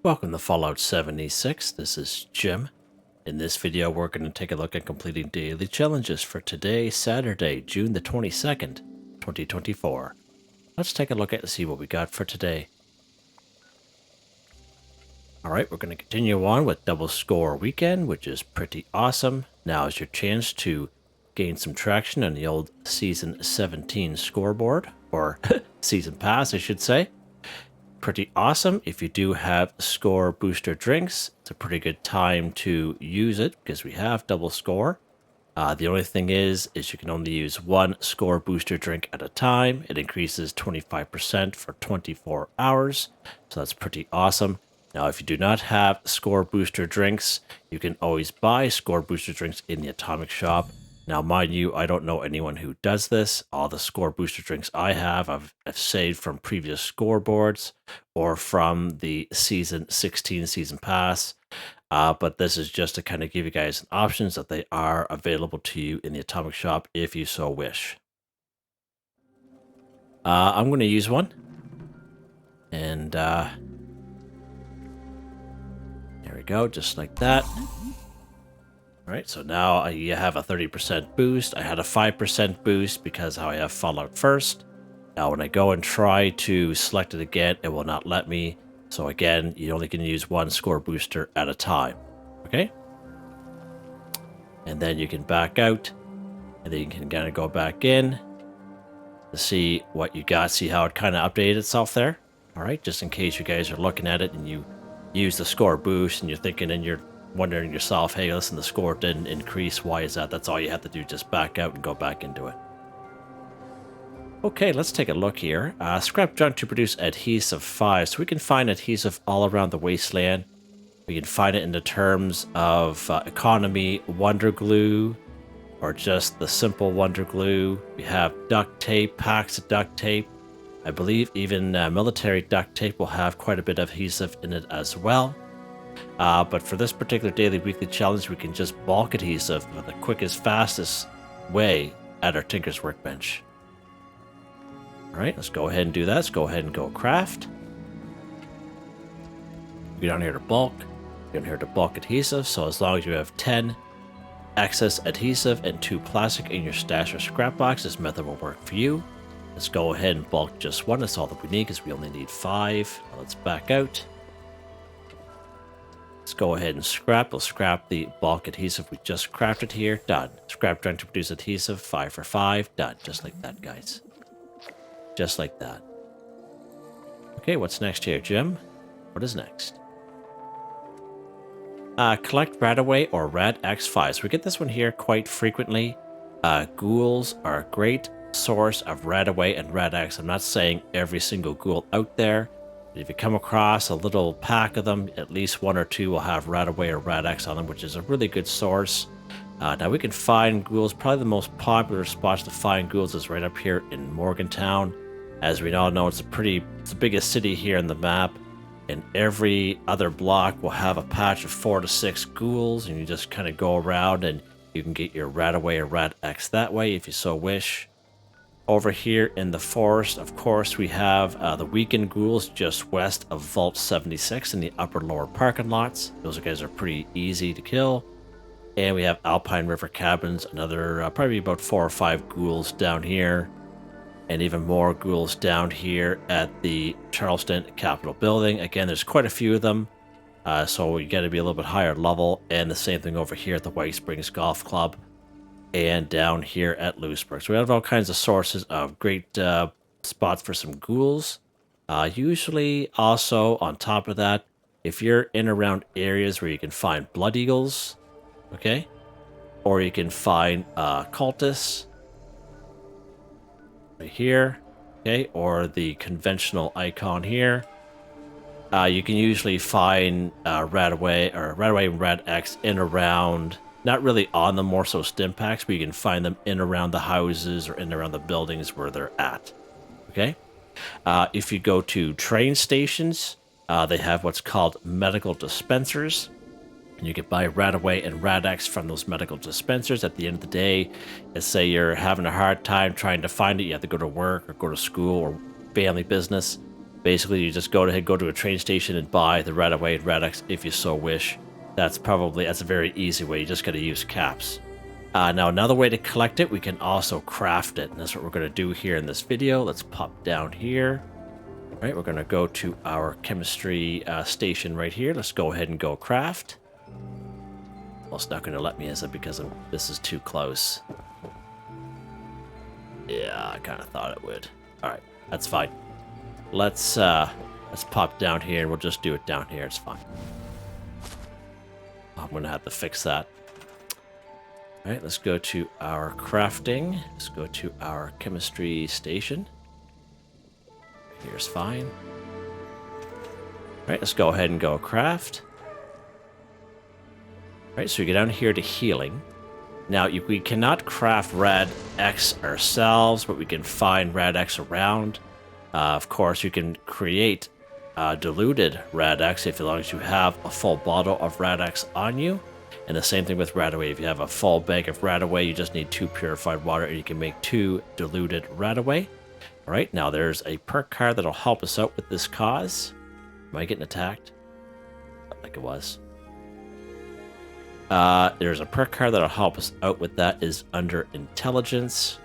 Welcome to Fallout 76. This is Jim. In this video, we're going to take a look at completing daily challenges for today, Saturday, June the 22nd, 2024. Let's take a look at and see what we got for today. Alright, we're going to continue on with Double Score Weekend, which is pretty awesome. Now is your chance to gain some traction on the old Season 17 scoreboard, or Season Pass, I should say. Pretty awesome. If you do have score booster drinks, it's a pretty good time to use it because we have double score. The only thing is you can only use one score booster drink at a time. It increases 25% for 24 hours, so that's pretty awesome. Now, if you do not have score booster drinks, you can always buy score booster drinks in the Atomic Shop. Now, mind you, I don't know anyone who does this. All the score booster drinks I have, I've saved from previous scoreboards or from the Season 16 Season Pass. But this is just to kind of give you guys options that they are available to you in the Atomic Shop if you so wish. I'm going to use one. And there we go, just like that. Alright, so now you have a 30% boost. I had a 5% boost because I have Fallout first. Now when I go and try to select it again, it will not let me. So again, you only can use one score booster at a time. Okay? And then you can back out. And then you can kind of go back in to see what you got. See how it kind of updated itself there. Alright, just in case you guys are looking at it and you use the score boost and you're thinking and you're wondering yourself, hey, listen, the score didn't increase. Why is that? That's all you have to do. Just back out and go back into it. Okay, let's take a look here. Scrap junk to produce adhesive 5. So we can find adhesive all around the wasteland. We can find it in the terms of economy wonder glue or just the simple wonder glue. We have duct tape, packs of duct tape. I believe even military duct tape will have quite a bit of adhesive in it as well. But for this particular daily weekly challenge, we can just bulk adhesive with the quickest, fastest way at our Tinker's Workbench. Alright, let's go ahead and do that. Let's go ahead and go craft. Go down here to bulk. Go down here to bulk adhesive. So as long as you have 10 excess adhesive and 2 plastic in your stash or scrap box, this method will work for you. Let's go ahead and bulk just one. That's all that we need because we only need 5. Now let's back out. Let's go ahead and scrap. We'll scrap the bulk adhesive we just crafted here. Done. Scrap junk to produce adhesive. 5 for 5. Done. Just like that, guys. Just like that. Okay, what's next here, Jim? What is next? Collect RadAway or Rad-X files. We get this one here quite frequently. Ghouls are a great source of RadAway and Rad-X. I'm not saying every single ghoul out there. If you come across a little pack of them, at least 1 or 2 will have RadAway or Rad-X on them, which is a really good source. Now we can find ghouls. Probably the most popular spots to find ghouls is right up here in Morgantown. As we all know, it's the biggest city here in the map, and every other block will have a patch of 4 to 6 ghouls, and you just kind of go around and you can get your RadAway or Rad-X that way if you so wish. Over here in the forest, of course, we have the weekend ghouls just west of Vault 76 in the upper lower parking lots. Those guys are pretty easy to kill. And we have Alpine River Cabins, another probably about 4 or 5 ghouls down here. And even more ghouls down here at the Charleston Capitol Building. Again, there's quite a few of them. So you got to be a little bit higher level. And the same thing over here at the White Springs Golf Club. And down here at Lewisburg. So we have all kinds of sources of great spots for some ghouls. Usually also on top of that, if you're in around areas where you can find blood eagles, okay, or you can find cultists right here, okay, or the conventional icon here, you can usually find RadAway or RadAway and Rad-X in around. Not really on the more so stim packs, but you can find them in around the houses or in around the buildings where they're at. Okay? If you go to train stations, they have what's called medical dispensers. And you can buy RadAway and Rad-X from those medical dispensers. At the end of the day, let's say you're having a hard time trying to find it, you have to go to work or go to school or family business. Basically, you just go ahead, go to a train station and buy the RadAway and Rad-X if you so wish. That's a very easy way. You just got to use caps. Now, another way to collect it, we can also craft it. And that's what we're going to do here in this video. Let's pop down here. All right, we're going to go to our chemistry station right here. Let's go ahead and go craft. Well, it's not going to let me, is it? Because this is too close. Yeah, I kind of thought it would. All right, that's fine. Let's pop down here and we'll just do it down here. It's fine. I'm going to have to fix that. All right, let's go to our crafting. Let's go to our chemistry station. Here's fine. All right, let's go ahead and go craft. All right, so we get down here to healing. Now, we cannot craft Rad-X ourselves, but we can find Rad-X around. Of course, you can create diluted Rad-X as long as you have a full bottle of Rad-X on you. And the same thing with RadAway. If you have a full bag of RadAway, you just need 2 purified water and you can make 2 diluted RadAway. All right, now there's a perk card that'll help us out with this cause. Am I getting attacked? Felt like it was. There's a perk card that'll help us out with that. Is under intelligence.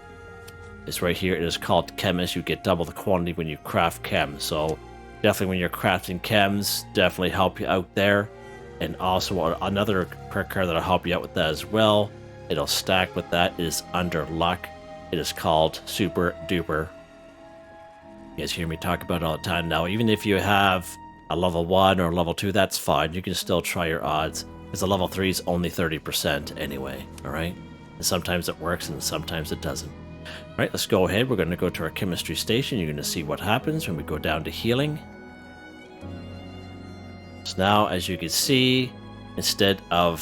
It's right here. It is called Chemist. You get double the quantity when you craft chems. So definitely when you're crafting chems, definitely help you out there. And also another perk card that'll help you out with that as well. It'll stack with that is under luck. It is called Super Duper. You guys hear me talk about it all the time now. Even if you have a level 1 or level 2, that's fine. You can still try your odds. Because a level 3 is only 30% anyway. Alright? And sometimes it works and sometimes it doesn't. Alright, let's go ahead. We're going to go to our chemistry station. You're going to see what happens when we go down to healing. So now, as you can see, instead of,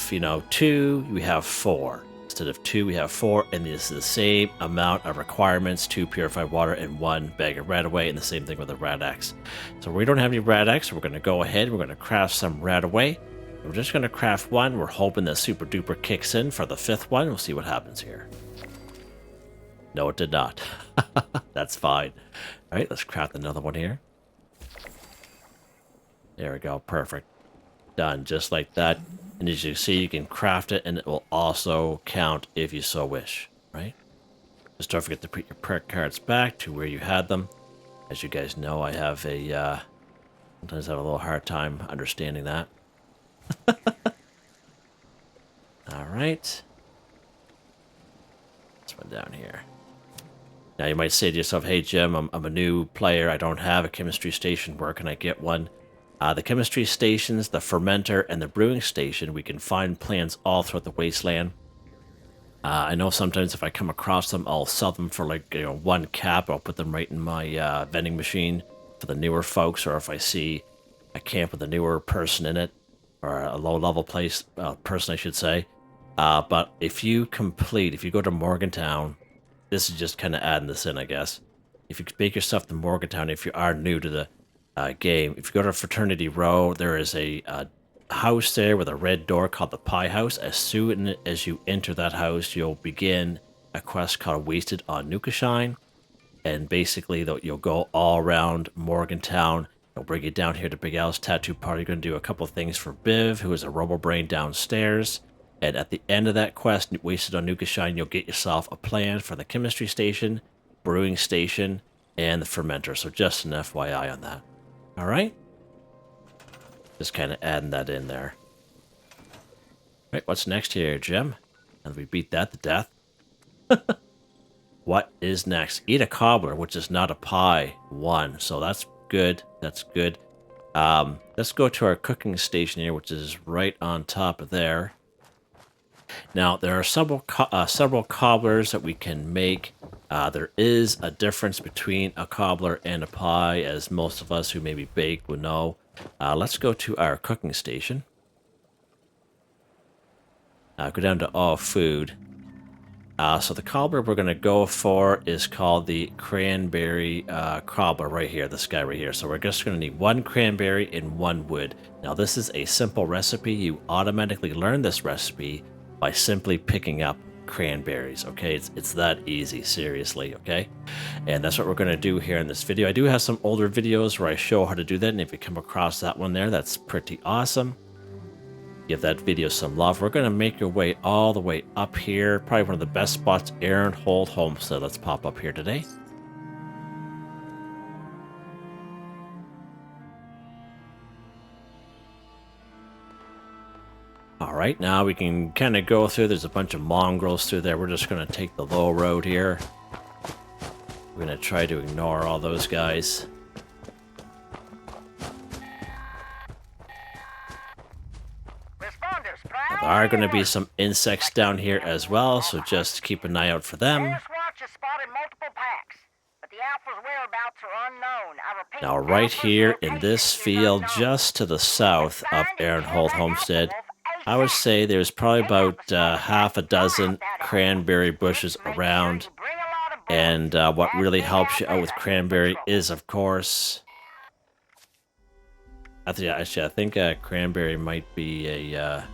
2, we have 4. Instead of 2, we have 4, and this is the same amount of requirements: 2 purified water and 1 bag of RadAway, and the same thing with the Rad-X. So we don't have any Rad-X, so we're going to go ahead, we're going to craft some RadAway. We're just going to craft 1. We're hoping that Super Duper kicks in for the 5th one. We'll see what happens here. No, it did not. That's fine. All right, let's craft another one here. There we go. Perfect. Done. Just like that. And as you can see, you can craft it, and it will also count if you so wish. Right? Just don't forget to put your perk cards back to where you had them. As you guys know, I have sometimes have a little hard time understanding that. All right. This one down here. Now you might say to yourself, hey Jim, I'm a new player. I don't have a chemistry station. Where can I get one? The chemistry stations, the fermenter, and the brewing station, we can find plants all throughout the wasteland. I know sometimes if I come across them, I'll sell them for 1 cap. I'll put them right in my vending machine for the newer folks, or if I see a camp with a newer person in it, or a low-level person, I should say. But if you go to Morgantown, this is just kind of adding this in, I guess. If you make yourself to Morgantown, if you are new to the game, if you go to Fraternity Row, there is a house there with a red door called the Pie House. As soon as you enter that house, you'll begin a quest called Wasted on Nukashine. And basically, you'll go all around Morgantown. It'll bring you down here to Big Al's Tattoo Party. You're going to do a couple things for Biv, who is a Robo-Brain downstairs. And at the end of that quest, Wasted on Nukashine, you'll get yourself a plan for the chemistry station, brewing station, and the fermenter. So just an FYI on that. All right? Just kind of adding that in there. All right, what's next here, Jim? And we beat that to death. What is next? Eat a Cobbler, which is not a pie. 1. So that's good. That's good. Let's go to our cooking station here, which is right on top of there. Now, there are several cobblers that we can make. There is a difference between a cobbler and a pie, as most of us who maybe bake would know. Let's go to our cooking station. Go down to all food. So the cobbler we're going to go for is called the cranberry cobbler right here, this guy right here. So we're just going to need 1 cranberry and 1 wood. Now this is a simple recipe. You automatically learn this recipe by simply picking up cranberries, okay? It's that easy, seriously, okay? And that's what we're going to do here in this video. I do have some older videos where I show how to do that, and if you come across that one there, that's pretty awesome. Give that video some love. We're going to make our way all the way up here. Probably one of the best spots, Aaron-Holt Homestead. Let's pop up here today. All right, now we can kind of go through. There's a bunch of mongrels through there. We're just going to take the low road here. We're going to try to ignore all those guys. Now, there are going to be some insects down here as well, so just keep an eye out for them. Now, right here in this field, just to the south of Aaron-Holt Homestead, I would say there's probably about half a dozen cranberry bushes around. And what really helps you out with cranberry is, of course, I think cranberry might be a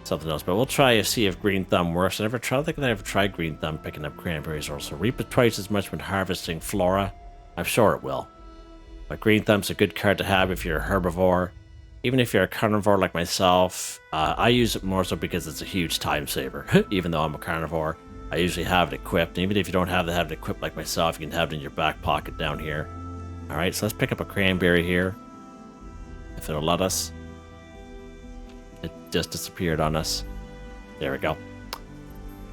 something else, but we'll try to see if green thumb works. I don't think I ever tried green thumb picking up cranberries, or also reap it twice as much when harvesting flora. I'm sure it will. But green thumb's a good card to have if you're a herbivore. Even if you're a carnivore like myself, I use it more so because it's a huge time saver. Even though I'm a carnivore, I usually have it equipped. And even if you don't have it equipped like myself, you can have it in your back pocket down here. Alright, so let's pick up a cranberry here. If it'll let us. It just disappeared on us. There we go.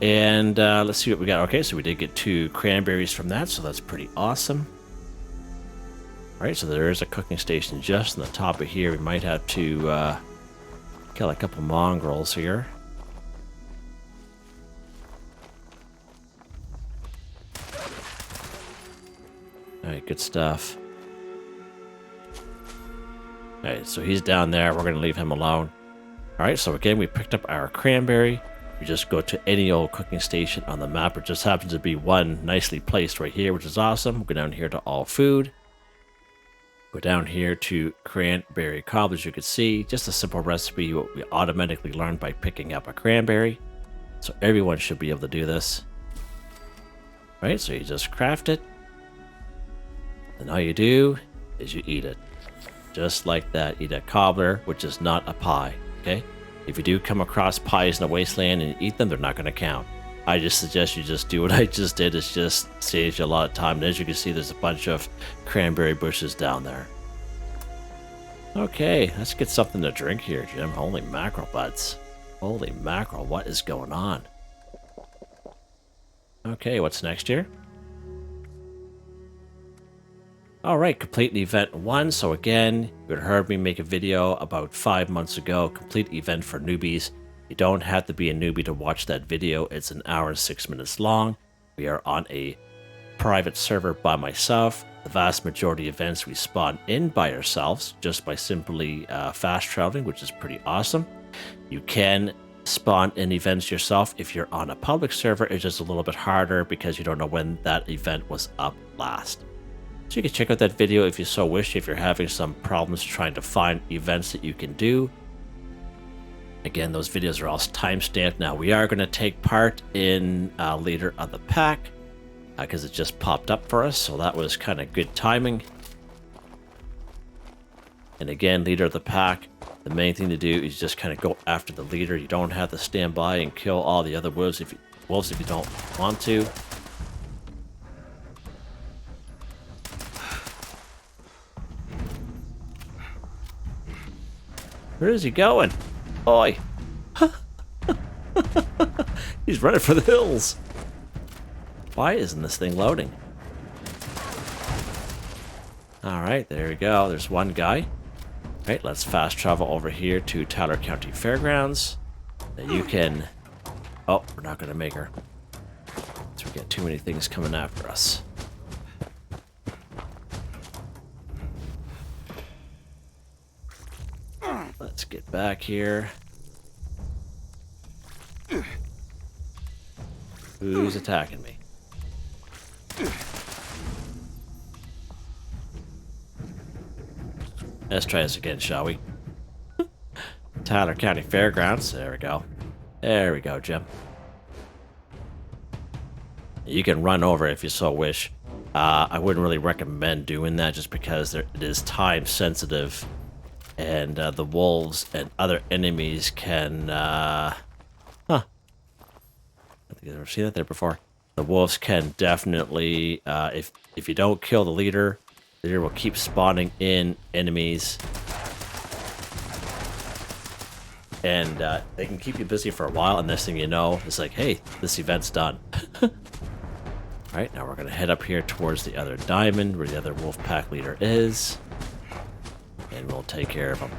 And let's see what we got. Okay, so we did get 2 cranberries from that, so that's pretty awesome. Alright, so there is a cooking station just on the top of here. We might have to kill a couple mongrels here. Alright, good stuff. Alright, so he's down there. We're going to leave him alone. Alright, so again, we picked up our cranberry. We just go to any old cooking station on the map. It just happens to be one nicely placed right here, which is awesome. We'll go down here to all food. Go down here to cranberry cobbler. As you can see, just a simple recipe what we automatically learned by picking up a cranberry. So everyone should be able to do this. Right, so you just craft it. And all you do is you eat it. Just like that. Eat a cobbler, which is not a pie. Okay? If you do come across pies in the wasteland and you eat them, they're not going to count. I just suggest you just do what I just did. It just saves you a lot of time. And as you can see, there's a bunch of cranberry bushes down there. Okay, let's get something to drink here, Jim. Holy mackerel, buds. Holy mackerel, what is going on? Okay, what's next here? Alright, complete event 1. So again, you had heard me make a video about 5 months ago. Complete event for newbies. You don't have to be a newbie to watch that video. It's an hour and 6 minutes long. We are on a private server by myself. The vast majority of events we spawn in by ourselves just by simply fast traveling, which is pretty awesome. You can spawn in events yourself if you're on a public server. It's just a little bit harder because you don't know when that event was up last. So you can check out that video if you so wish, if you're having some problems trying to find events that you can do. Again, those videos are all timestamped. Now, we are going to take part in Leader of the Pack because it just popped up for us, so that was kind of good timing. And again, Leader of the Pack, the main thing to do is just kind of go after the leader. You don't have to stand by and kill all the other wolves if you don't want to. Where is he going? Oi! He's running for the hills. Why isn't this thing loading? Alright, there we go. There's one guy. Alright, let's fast travel over here to Tyler County Fairgrounds. Now you can... Oh, we're not going to make her. So we get too many things coming after us. Let's get back here. Who's attacking me? Let's try this again, shall we? Tyler County Fairgrounds. There we go. There we go, Jim. You can run over it if you so wish. I wouldn't really recommend doing that just because it is time sensitive, and the wolves and other enemies can. I think I've never seen that there before. The wolves can definitely, if you don't kill the leader will keep spawning in enemies, and they can keep you busy for a while. And next thing you know, it's like, hey, this event's done. Alright, now we're going to head up here towards the other diamond where the other wolf pack leader is. And we'll take care of him.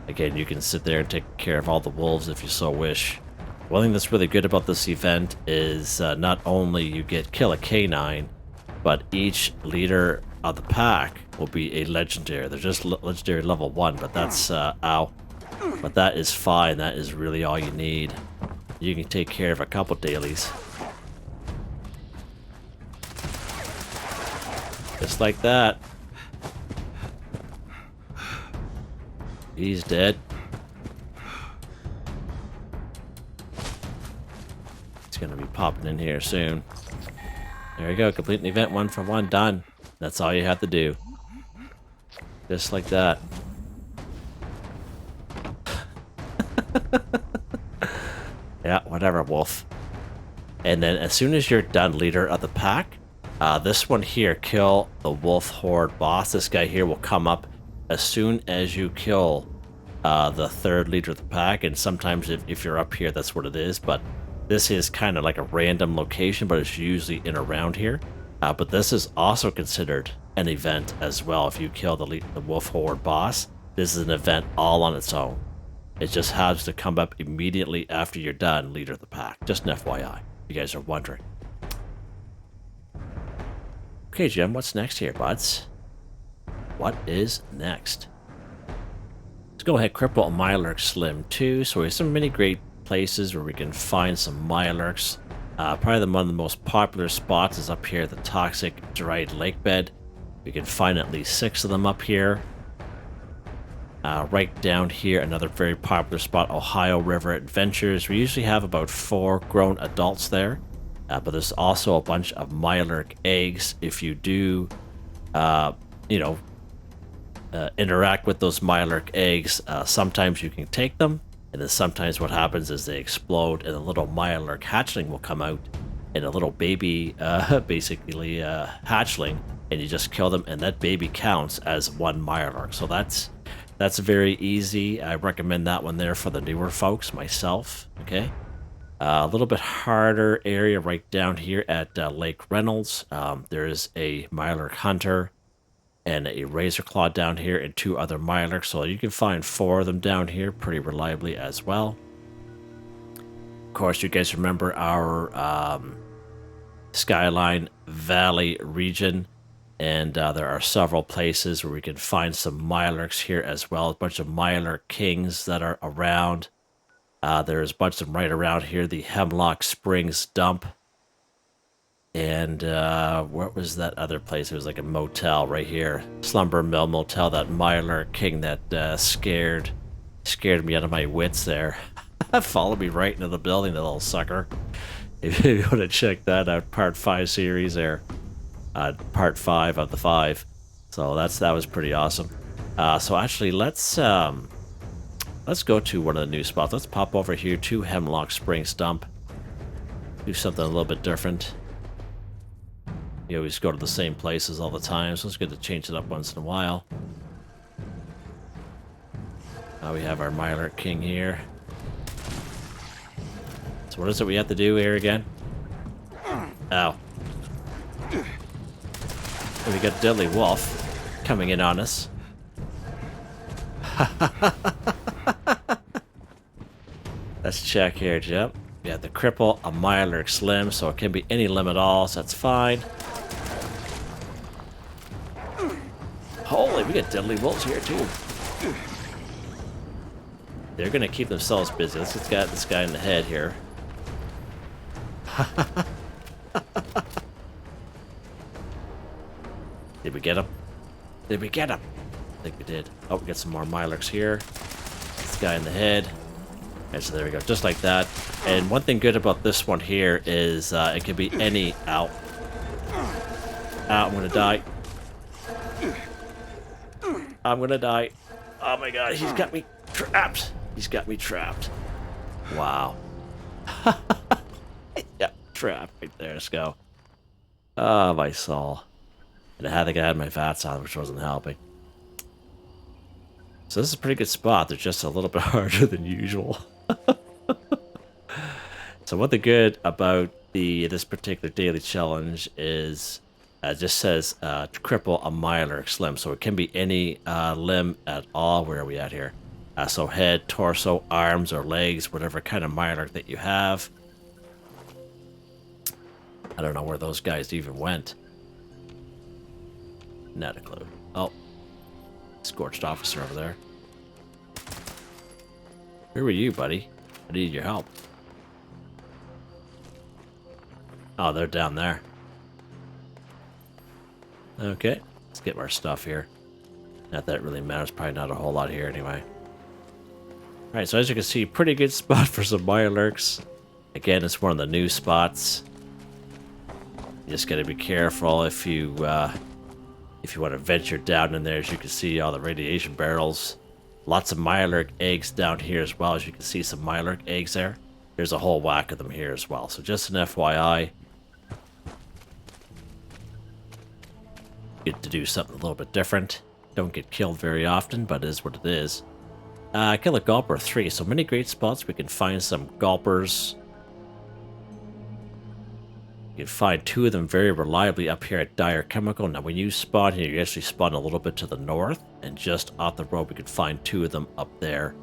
Again, you can sit there and take care of all the wolves if you so wish. One thing that's really good about this event is not only you get kill a canine, but each leader of the pack will be a legendary. They're just legendary level 1, but that's, ow. But that is fine. That is really all you need. You can take care of a couple dailies. Just like that. He's dead. It's gonna be popping in here soon. There you go, complete an event 1 for 1, done. That's all you have to do. Just like that. Yeah, whatever, wolf. And then as soon as you're done, leader of the pack, this one here, kill the wolf horde boss. This guy here will come up as soon as you kill the third leader of the pack. And sometimes if you're up here, that's what it is. But this is kind of like a random location, but it's usually in around here. But this is also considered an event as well. If you kill the wolf horde boss, this is an event all on its own. It just has to come up immediately after you're done, leader of the pack. Just an FYI, if you guys are wondering. Okay, Jim, what's next here, buds? What is next? Let's go ahead, Cripple and Mirelurk Slim 2. So we have some many great places where we can find some Mirelurks. Probably one of the most popular spots is up here at the Toxic Dried Lake Bed. We can find at least 6 of them up here. Right down here, another very popular spot, Ohio River Adventures. We usually have about 4 grown adults there, but there's also a bunch of Mirelurk eggs. If you do, interact with those Mirelurk eggs, sometimes you can take them, and then sometimes what happens is they explode, and a little Mirelurk hatchling will come out, and a little baby, basically hatchling, and you just kill them, and that baby counts as 1 Mirelurk. So that's very easy. I recommend that one there for the newer folks, myself. Okay. A little bit harder area right down here at Lake Reynolds. There's a Mirelurk Hunter and a Razor Claw down here and 2 other Mirelurks. So you can find 4 of them down here pretty reliably as well. Of course, you guys remember our Skyline Valley region. And there are several places where we can find some Mirelurks here as well. A bunch of Mirelurk Kings that are around. There's a bunch of them right around here. The Hemlock Springs Dump. And what was that other place? It was like a motel right here. Slumber Mill Motel, that Mirelurk King that scared me out of my wits there. Followed me right into the building, the little sucker. If you want to check that out, part 5 series there. Part 5 of the 5. So that was pretty awesome. So actually, let's go to one of the new spots. Let's pop over here to Hemlock Springs Dump. Do something a little bit different. You always go to the same places all the time, so it's good to change it up once in a while. Now we have our Mirelurk King here. So what is it we have to do here again? Ow. We got Deadly Wolf coming in on us. Let's check here, Jim. We have the Cripple, a Mirelurk Slim, so it can be any limb at all, so that's fine. Holy, we got Deadly Wolves here too. They're gonna keep themselves busy. Let's just get this guy in the head here. Did we get him? Did we get him? I think we did. Oh, we got some more Mirelurks here. This guy in the head. And so there we go, just like that. And one thing good about this one here is it can be any... Ow. Ow, I'm gonna die. I'm gonna die. Oh my god, he's got me trapped. He's got me trapped. Wow. Yeah, trapped right there. Let's go. Oh, my soul. And I think I had my VATS on, which wasn't helping. So this is a pretty good spot. They're just a little bit harder than usual. So what the good about this particular daily challenge is it just says to cripple a Mirelurk limb. So it can be any limb at all. Where are we at here? So head, torso, arms, or legs, whatever kind of Mirelurk that you have. I don't know where those guys even went. Not a clue. Oh. Scorched officer over there. Where were you, buddy? I need your help. Oh, they're down there. Okay. Let's get our stuff here. Not that it really matters. Probably not a whole lot here anyway. Alright, so as you can see, pretty good spot for some Mirelurks. Again, it's one of the new spots. You just gotta be careful if you want to venture down in there. As you can see, all the radiation barrels. Lots of Mirelurk eggs down here as well. As you can see, some Mirelurk eggs there. There's a whole whack of them here as well. So just an FYI. Get to do something a little bit different. Don't get killed very often, but it is what it is. Kill a Gulper 3. So many great spots. We can find some Gulpers. You can find 2 of them very reliably up here at Dire Chemical. Now, when you spawn here, you actually spawn a little bit to the north. And just off the road, we can find 2 of them up there.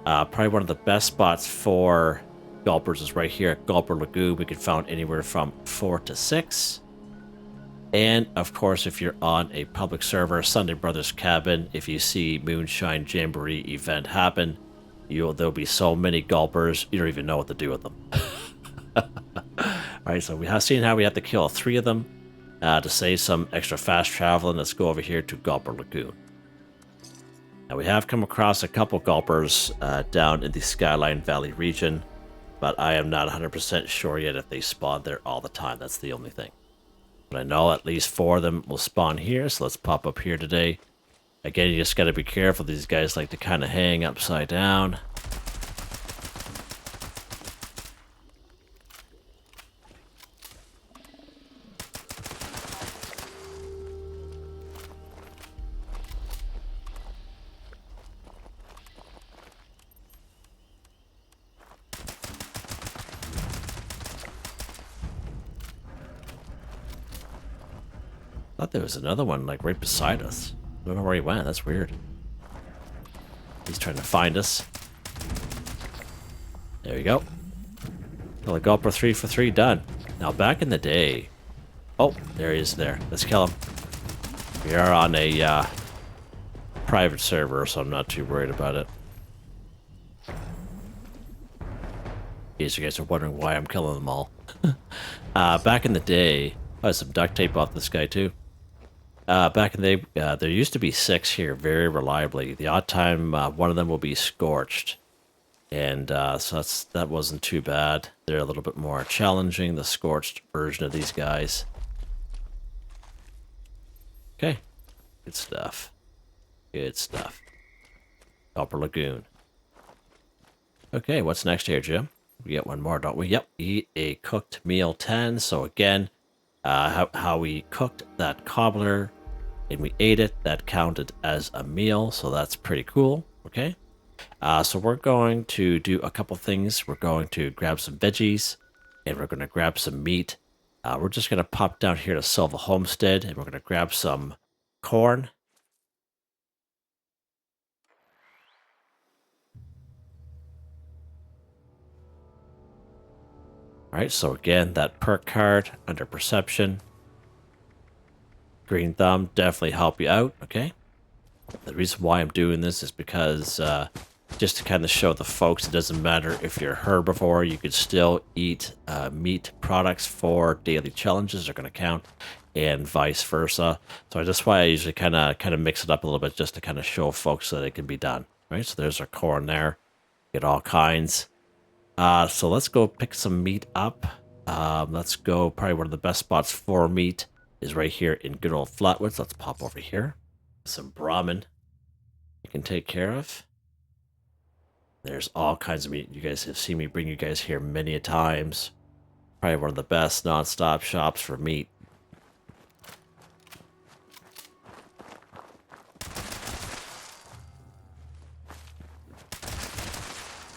Probably one of the best spots for Gulpers is right here at Gulper Lagoon. We can find anywhere from 4 to 6. And, of course, if you're on a public server, Sunday Brothers Cabin, if you see Moonshine Jamboree event happen, there'll be so many Gulpers, you don't even know what to do with them. Alright, so we have seen how we have to kill 3 of them to save some extra fast traveling. Let's go over here to Gulper Lagoon. Now, we have come across a couple Gulpers down in the Skyline Valley region, but I am not 100% sure yet if they spawn there all the time. That's the only thing. But I know at least 4 of them will spawn here, so let's pop up here today. Again, you just got to be careful. These guys like to kind of hang upside down. I thought there was another one like right beside us. I don't know where he went. That's weird. He's trying to find us. There we go. Kill a Gulper 3 for 3, done. Now back in the day... Oh, there he is there. Let's kill him. We are on a private server, so I'm not too worried about it. In case you guys are wondering why I'm killing them all. Back in the day... I have some duct tape off this guy too. Back in the day, there used to be 6 here very reliably. The odd time, one of them will be scorched. And so that wasn't too bad. They're a little bit more challenging, the scorched version of these guys. Okay. Good stuff. Good stuff. Gulper Lagoon. Okay, what's next here, Jim? We get one more, don't we? Yep, eat a cooked meal 10. So again, how we cooked that cobbler and we ate it, that counted as a meal, so that's pretty cool. Okay, so we're going to do a couple things. We're going to grab some veggies and we're going to grab some meat. We're just going to pop down here to Silva Homestead and we're going to grab some corn. Alright, so again, that perk card under perception. Green thumb definitely help you out, okay? The reason why I'm doing this is because just to kind of show the folks it doesn't matter if you're a herbivore, you could still eat meat products for daily challenges. They're going to count, and vice versa. So that's why I usually kind of mix it up a little bit just to kind of show folks that it can be done, right? So there's our corn there. Get all kinds. So let's go pick some meat up. Let's go, probably one of the best spots for meat is right here in good old Flatwoods. Let's pop over here. Some Brahmin you can take care of. There's all kinds of meat. You guys have seen me bring you guys here many a times. Probably one of the best non-stop shops for meat.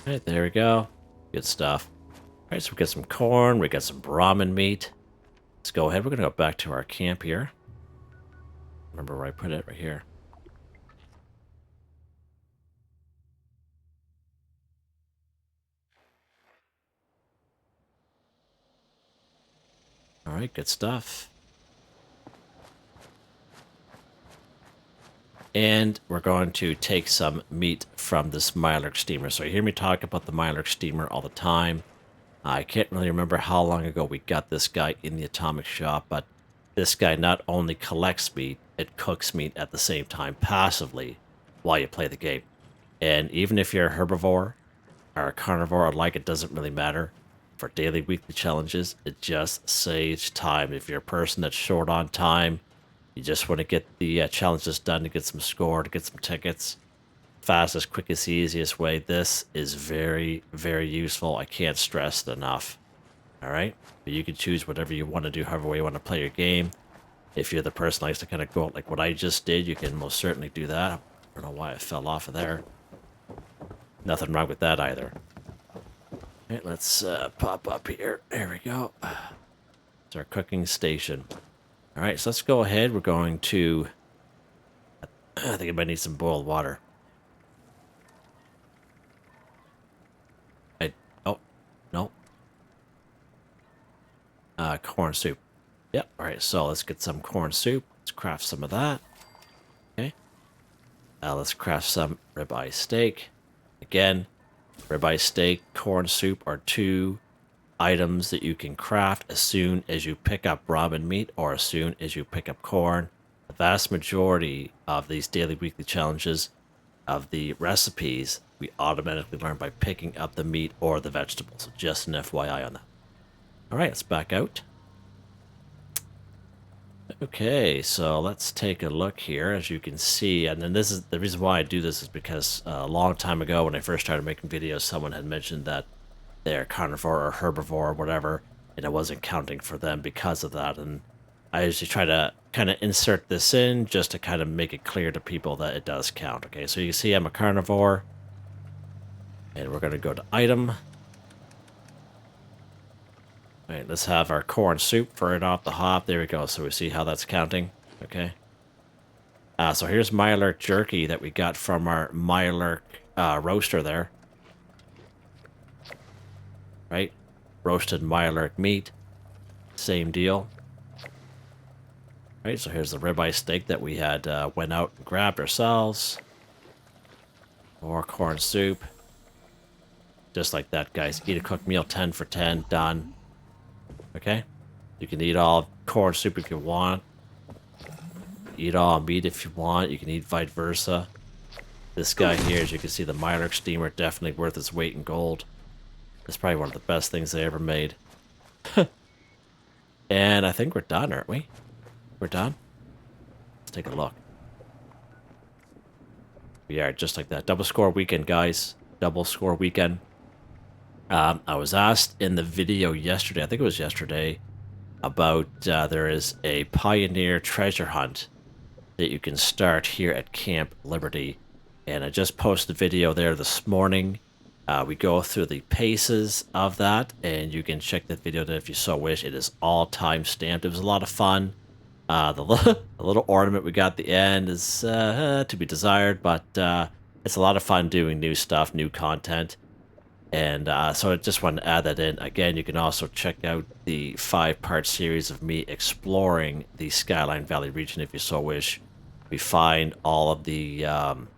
Alright, there we go. Good stuff. Alright, so we got some corn, we got some Brahmin meat. Let's go ahead. We're going to go back to our camp here. Remember where I put it? Right here. Alright, good stuff. And we're going to take some meat from this Mirelurk steamer. So you hear me talk about the Mirelurk steamer all the time. I can't really remember how long ago we got this guy in the atomic shop, but this guy not only collects meat, it cooks meat at the same time passively while you play the game. And even if you're a herbivore or a carnivore or like, it doesn't really matter. For daily, weekly challenges, it just saves time. If you're a person that's short on time, you just want to get the challenges done to get some score, to get some tickets. Fastest, quickest, easiest way. This is very, very useful. I can't stress it enough. Alright? But you can choose whatever you want to do, however way you want to play your game. If you're the person that likes to kind of go out like what I just did, you can most certainly do that. I don't know why I fell off of there. Nothing wrong with that either. Alright, let's pop up here. There we go. It's our cooking station. Alright, so let's go ahead. We're going to... I think I might need some boiled water. Oh, no. Corn soup. Yep, alright, so let's get some corn soup. Let's craft some of that. Okay. Let's craft some ribeye steak. Again, ribeye steak, corn soup are two items that you can craft as soon as you pick up Brahmin meat or as soon as you pick up corn. The vast majority of these daily, weekly challenges of the recipes, we automatically learn by picking up the meat or the vegetables. So just an FYI on that. Alright, let's back out. Okay, so let's take a look here. As you can see, and then this is the reason why I do this is because a long time ago when I first started making videos, someone had mentioned that they're carnivore or herbivore or whatever, and I wasn't counting for them because of that. And I usually try to kind of insert this in just to kind of make it clear to people that it does count. Okay, so you can see I'm a carnivore, and we're going to go to item. All right, let's have our corn soup for it off the hop. There we go. So we see how that's counting. Okay. So here's Mirelurk jerky that we got from our Mirelurk roaster there. Right? Roasted Mirelurk meat. Same deal. Right, so here's the ribeye steak that we had went out and grabbed ourselves. More corn soup. Just like that, guys. Eat a cooked meal, 10 for 10, done. Okay? You can eat all corn soup if you want. Eat all meat if you want. You can eat vice versa. This guy here, as you can see, the Mirelurk steamer, definitely worth its weight in gold. It's probably one of the best things they ever made. And I think we're done, aren't we? We're done? Let's take a look. We are just like that. Double score weekend, guys. Double score weekend. I was asked in the video yesterday, I think it was yesterday, about there is a Pioneer treasure hunt that you can start here at Camp Liberty. And I just posted a video there this morning. We go through the paces of that, and you can check that video there if you so wish. It is all time stamped. It was a lot of fun. The little ornament we got at the end is to be desired, but it's a lot of fun doing new stuff, new content. And so I just wanted to add that in. Again, you can also check out the 5-part series of me exploring the Skyline Valley region if you so wish. We find all of the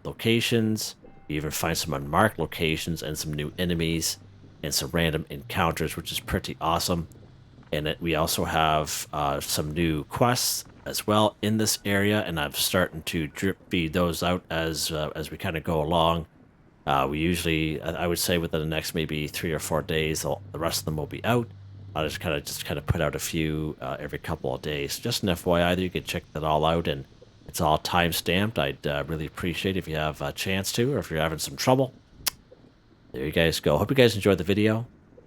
locations. We even find some unmarked locations and some new enemies and some random encounters, which is pretty awesome. And we also have some new quests as well in this area, and I'm starting to drip feed those out as we kind of go along. We usually, I would say, within the next maybe 3 or 4 days, the rest of them will be out. I'll just kind of put out a few every couple of days. Just an FYI, that you can check that all out, and it's all time stamped. I'd really appreciate it if you have a chance to, or if you're having some trouble. There you guys go. Hope you guys enjoyed the video.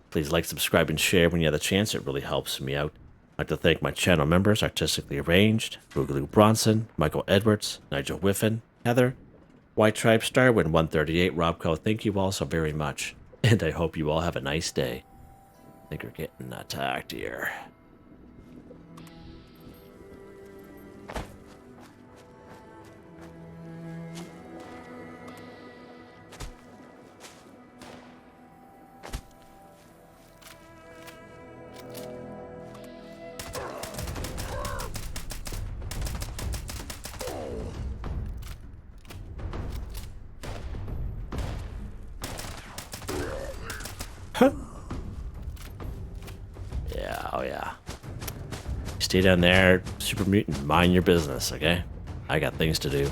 Please like, subscribe, and share when you have the chance. It really helps me out. I'd like to thank my channel members, Artistically Arranged, Boogaloo Bronson, Michael Edwards, Nigel Wiffen, Heather, whitetribe, Starwin 138, Robco. Thank you all so very much, and I hope you all have a nice day. I think we're getting attacked here. Yeah, oh yeah. Stay down there, super mutant, mind your business, okay? I got things to do.